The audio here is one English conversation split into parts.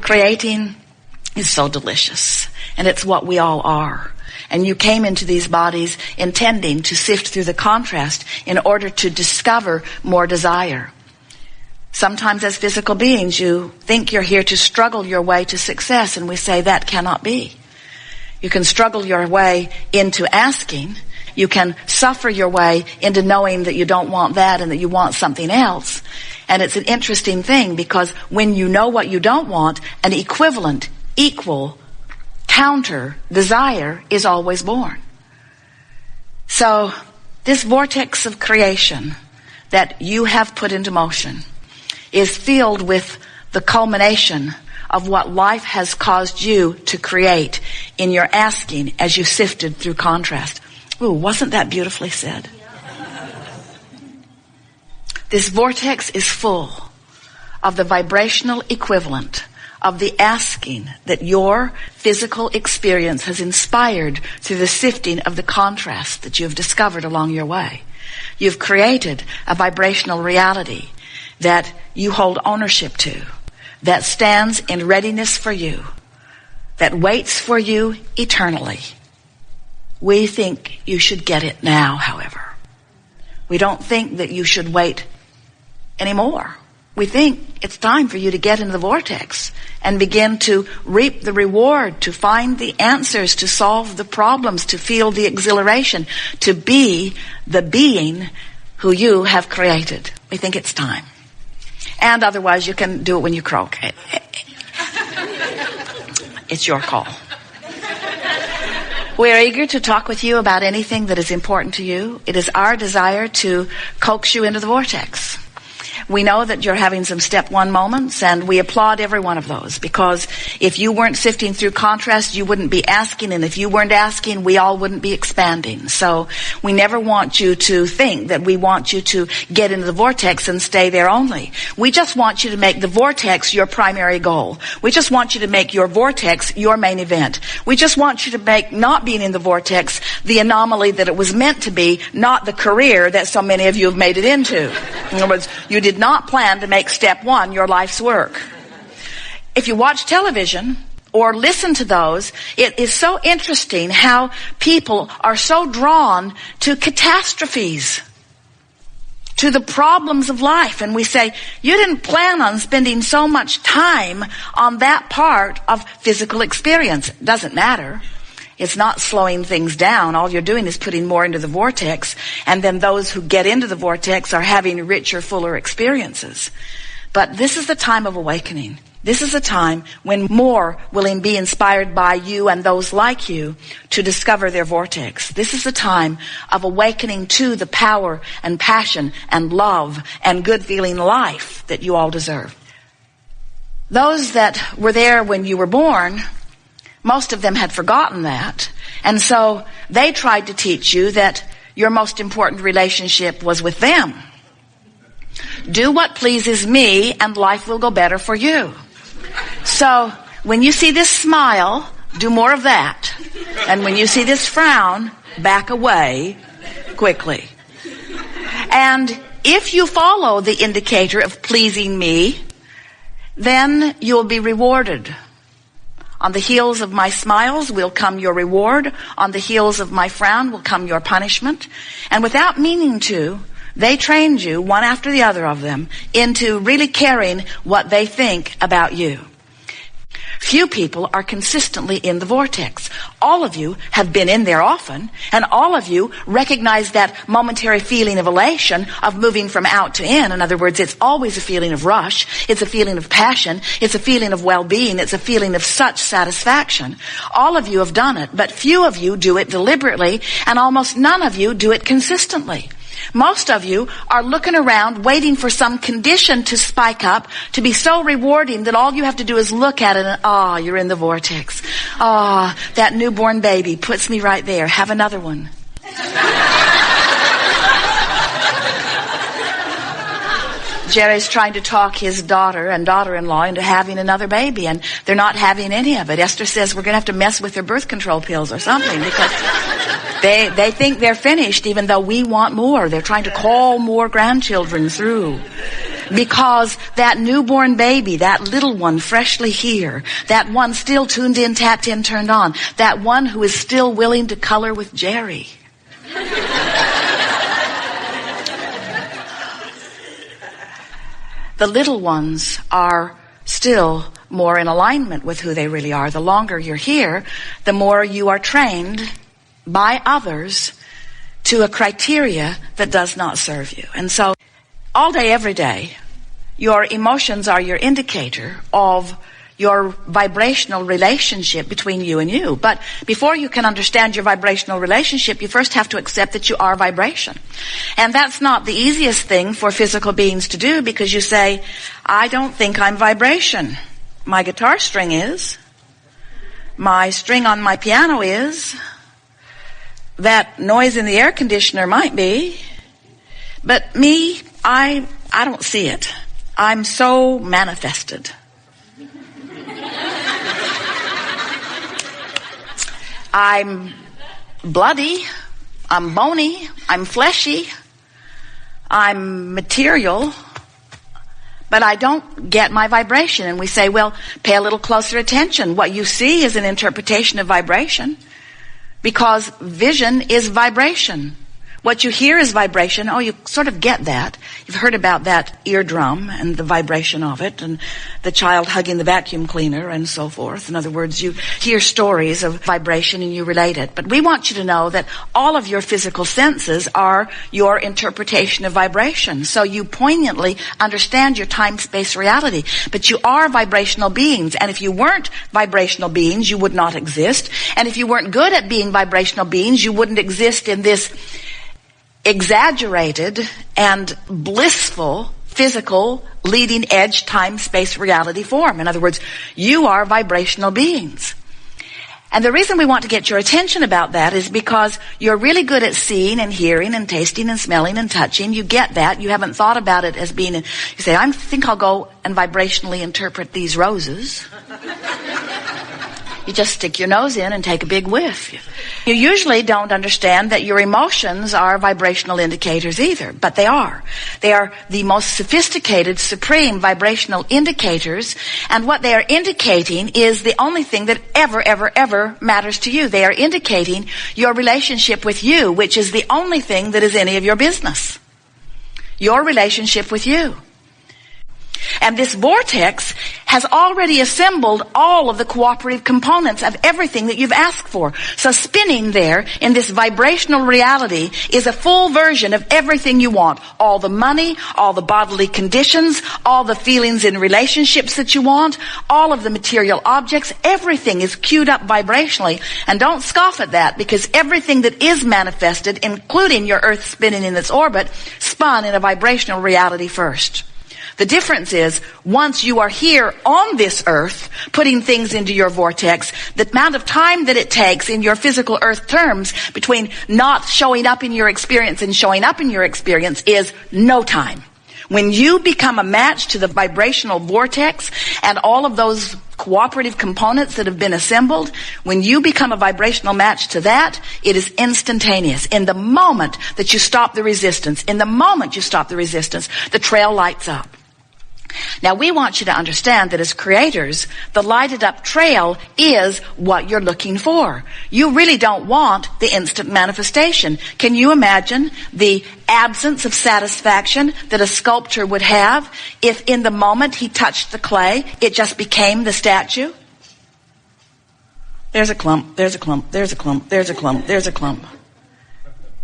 creating is so delicious, and it's what we all are. And you came into these bodies intending to sift through the contrast in order to discover more desire. Sometimes as physical beings, you think you're here to struggle your way to success, and we say that cannot be. You can struggle your way into asking. You can suffer your way into knowing that you don't want that and that you want something else. And it's an interesting thing, because when you know what you don't want, an equivalent, equal, counter desire is always born. So this vortex of creation that you have put into motion is filled with the culmination of what life has caused you to create in your asking as you sifted through contrast. Ooh, wasn't that beautifully said? This vortex is full of the vibrational equivalent of the asking that your physical experience has inspired through the sifting of the contrast that you have discovered along your way. You've created a vibrational reality that you hold ownership to, that stands in readiness for you, that waits for you eternally. We think you should get it now, however. We don't think that you should wait anymore. We think it's time for you to get into the vortex and begin to reap the reward, to find the answers, to solve the problems, to feel the exhilaration, to be the being who you have created. We think it's time. And otherwise, you can do it when you croak. It's your call. We are eager to talk with you about anything that is important to you. It is our desire to coax you into the vortex. We know that you're having some step one moments, and we applaud every one of those, because if you weren't sifting through contrast, you wouldn't be asking, and if you weren't asking, we all wouldn't be expanding. So we never want you to think that we want you to get into the vortex and stay there only. We just want you to make the vortex your primary goal. We just want you to make your vortex your main event. We just want you to make not being in the vortex the anomaly that it was meant to be, not the career that so many of you have made it into. In other words, you did not plan to make step one your life's work. If you watch television or listen to those, it is so interesting how people are so drawn to catastrophes, to the problems of life. And we say, you didn't plan on spending so much time on that part of physical experience. It doesn't matter. It's not slowing things down. All you're doing is putting more into the vortex, and then those who get into the vortex are having richer, fuller experiences. But this is the time of awakening. This is a time when more will be inspired by you and those like you to discover their vortex. This is the time of awakening to the power and passion and love and good feeling life that you all deserve. Those that were there when you were born, most of them had forgotten that. And so they tried to teach you that your most important relationship was with them. Do what pleases me and life will go better for you. So when you see this smile, do more of that. And when you see this frown, back away quickly. And if you follow the indicator of pleasing me, then you'll be rewarded. On the heels of my smiles will come your reward. On the heels of my frown will come your punishment. And without meaning to, they trained you, one after the other of them, into really caring what they think about you. Few people are consistently in the vortex. All of you have been in there often, and all of you recognize that momentary feeling of elation of moving from out to in. In other words, it's always a feeling of rush. It's a feeling of passion. It's a feeling of well-being. It's a feeling of such satisfaction. All of you have done it, but few of you do it deliberately, and almost none of you do it consistently. Most of you are looking around waiting for some condition to spike up to be so rewarding that all you have to do is look at it and, you're in the vortex. That newborn baby puts me right there. Have another one. Jerry's trying to talk his daughter and daughter-in-law into having another baby, and they're not having any of it. Esther says we're going to have to mess with their birth control pills or something, because they think they're finished even though we want more. They're trying to call more grandchildren through. Because that newborn baby, that little one freshly here, that one still tuned in, tapped in, turned on, that one who is still willing to color with Jerry. The little ones are still more in alignment with who they really are. The longer you're here, the more you are trained by others to a criteria that does not serve you. And so, all day, every day, your emotions are your indicator of your vibrational relationship between you and you. But before you can understand your vibrational relationship, you first have to accept that you are vibration. And that's not the easiest thing for physical beings to do, because you say, I don't think I'm vibration. My guitar string is. My string on my piano is. That noise in the air conditioner might be. But me, I don't see it. I'm so manifested. I'm bloody, I'm bony, I'm fleshy, I'm material, but I don't get my vibration. And we say, well, pay a little closer attention. What you see is an interpretation of vibration, because vision is vibration. What you hear is vibration. Oh, you sort of get that. You've heard about that eardrum and the vibration of it, and the child hugging the vacuum cleaner and so forth. In other words, you hear stories of vibration and you relate it. But we want you to know that all of your physical senses are your interpretation of vibration. So you poignantly understand your time-space reality. But you are vibrational beings. And if you weren't vibrational beings, you would not exist. And if you weren't good at being vibrational beings, you wouldn't exist in this exaggerated and blissful physical leading edge time-space reality form. In other words, you are vibrational beings. And the reason we want to get your attention about that is because you're really good at seeing and hearing and tasting and smelling and touching. You get that. You haven't thought about it as being, you say, I think I'll go and vibrationally interpret these roses. You just stick your nose in and take a big whiff. You usually don't understand that your emotions are vibrational indicators either, but they are. They are the most sophisticated, supreme vibrational indicators, and what they are indicating is the only thing that ever matters to you. They are indicating your relationship with you, which is the only thing that is any of your business. Your relationship with you. And this vortex has already assembled all of the cooperative components of everything that you've asked for. So spinning there in this vibrational reality is a full version of everything you want. All the money, all the bodily conditions, all the feelings in relationships that you want, all of the material objects, everything is queued up vibrationally. And don't scoff at that, because everything that is manifested, including your Earth spinning in its orbit, spun in a vibrational reality first. The difference is, once you are here on this earth, putting things into your vortex, the amount of time that it takes in your physical earth terms between not showing up in your experience and showing up in your experience is no time. When you become a match to the vibrational vortex and all of those cooperative components that have been assembled, when you become a vibrational match to that, it is instantaneous. In the moment that you stop the resistance, the trail lights up. Now, we want you to understand that as creators, the lighted up trail is what you're looking for. You really don't want the instant manifestation. Can you imagine the absence of satisfaction that a sculptor would have if in the moment he touched the clay, it just became the statue? There's a clump, there's a clump, there's a clump, there's a clump, there's a clump.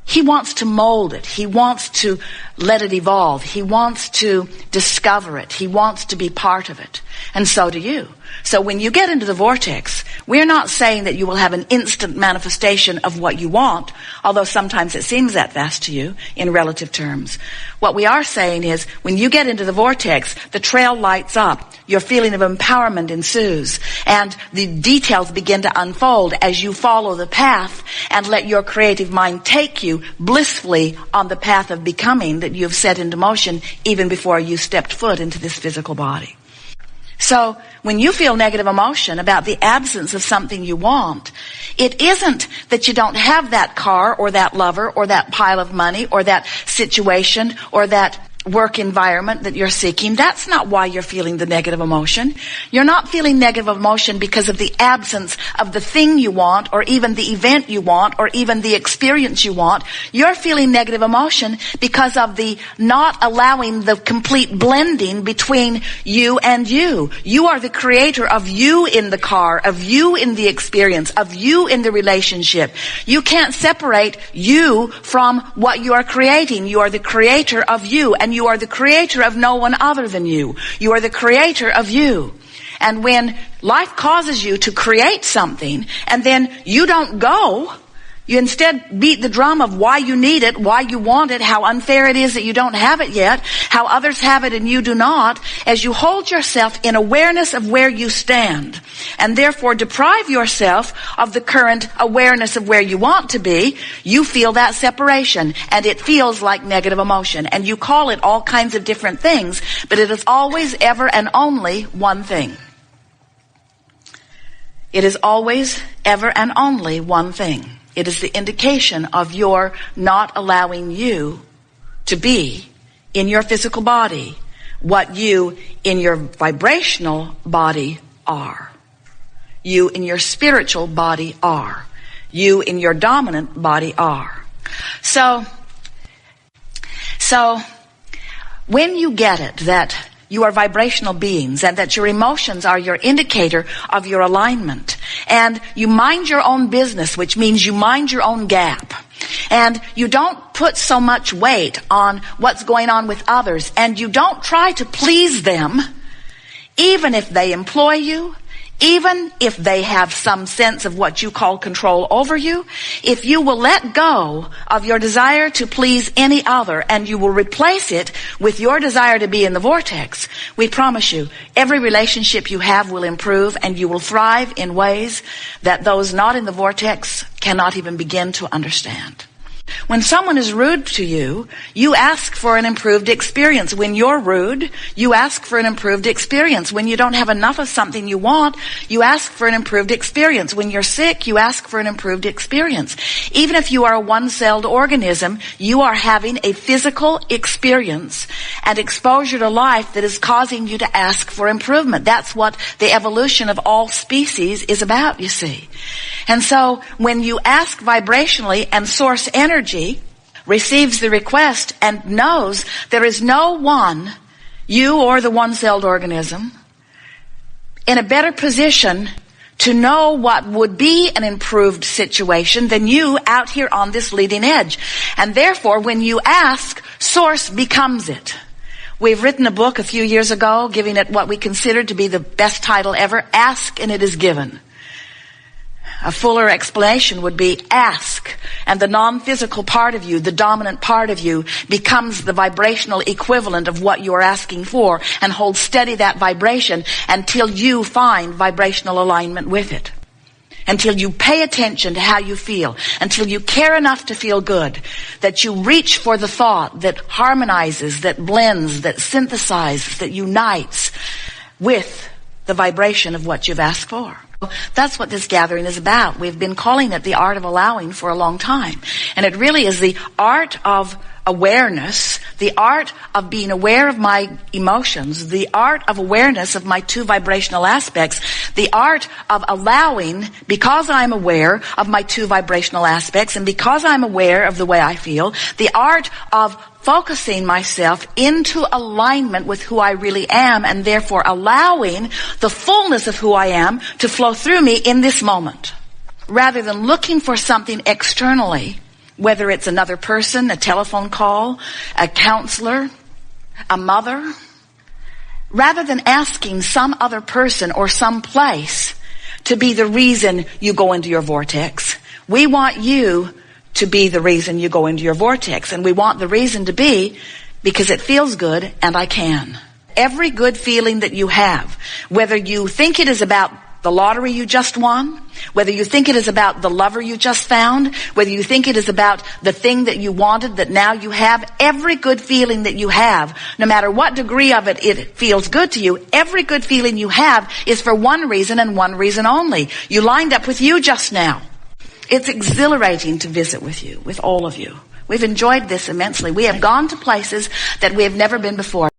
He wants to mold it. He wants to let it evolve. He wants to discover it. He wants to be part of it. And so do you. So when you get into the vortex, we're not saying that you will have an instant manifestation of what you want, although sometimes it seems that fast to you in relative terms. What we are saying is, when you get into the vortex, the trail lights up. Your feeling of empowerment ensues, and the details begin to unfold as you follow the path and let your creative mind take you blissfully on the path of becoming that you've set into motion even before you stepped foot into this physical body. So when you feel negative emotion about the absence of something you want, it isn't that you don't have that car or that lover or that pile of money or that situation or that work environment that you're seeking. That's not why you're feeling the negative emotion. You're not feeling negative emotion because of the absence of the thing you want, or even the event you want, or even the experience you want. You're feeling negative emotion because of the not allowing the complete blending between you and you. You are the creator of you in the car, of you in the experience, of you in the relationship. You can't separate you from what you are creating. You are the creator of you, and you are the creator of no one other than you. You are the creator of you. And when life causes you to create something, and then you don't go, you instead beat the drum of why you need it, why you want it, how unfair it is that you don't have it yet, how others have it and you do not, as you hold yourself in awareness of where you stand, and therefore deprive yourself of the current awareness of where you want to be, you feel that separation, and it feels like negative emotion. And you call it all kinds of different things, but it is always, ever, and only one thing. It is always, ever, and only one thing. It is the indication of your not allowing you to be in your physical body what you in your vibrational body are. You in your spiritual body are. You in your dominant body are. So when you get it that you are vibrational beings, and that your emotions are your indicator of your alignment, and you mind your own business, which means you mind your own gap, and you don't put so much weight on what's going on with others, and you don't try to please them, even if they employ you, even if they have some sense of what you call control over you, if you will let go of your desire to please any other and you will replace it with your desire to be in the vortex, we promise you, every relationship you have will improve, and you will thrive in ways that those not in the vortex cannot even begin to understand. When someone is rude to you, you ask for an improved experience. When you're rude, you ask for an improved experience. When you don't have enough of something you want, you ask for an improved experience. When you're sick, you ask for an improved experience. Even if you are a one-celled organism, you are having a physical experience and exposure to life that is causing you to ask for improvement. That's what the evolution of all species is about, you see. And so when you ask vibrationally, and source energy receives the request and knows there is no one, you or the one-celled organism, in a better position to know what would be an improved situation than you out here on this leading edge. And therefore, when you ask, source becomes it. We've written a book a few years ago, giving it what we considered to be the best title ever, Ask and It Is Given. A fuller explanation would be ask, and the non-physical part of you, the dominant part of you, becomes the vibrational equivalent of what you are asking for, and hold steady that vibration until you find vibrational alignment with it. Until you pay attention to how you feel, until you care enough to feel good, that you reach for the thought that harmonizes, that blends, that synthesizes, that unites with the vibration of what you've asked for. That's what this gathering is about. We've been calling it the art of allowing for a long time. And it really is the art of awareness, the art of being aware of my emotions, the art of awareness of my two vibrational aspects, the art of allowing, because I'm aware of my two vibrational aspects and because I'm aware of the way I feel, the art of focusing myself into alignment with who I really am, and therefore allowing the fullness of who I am to flow through me in this moment, rather than looking for something externally, whether it's another person, a telephone call, a counselor, a mother, rather than asking some other person or some place to be the reason you go into your vortex. We want you to be the reason you go into your vortex. And we want the reason to be because it feels good and I can. Every good feeling that you have, whether you think it is about the lottery you just won, whether you think it is about the lover you just found, whether you think it is about the thing that you wanted that now you have, every good feeling that you have, no matter what degree of it feels good to you, every good feeling you have is for one reason and one reason only. You lined up with you just now. It's exhilarating to visit with you, with all of you, We've enjoyed this immensely. We have gone to places that we have never been before.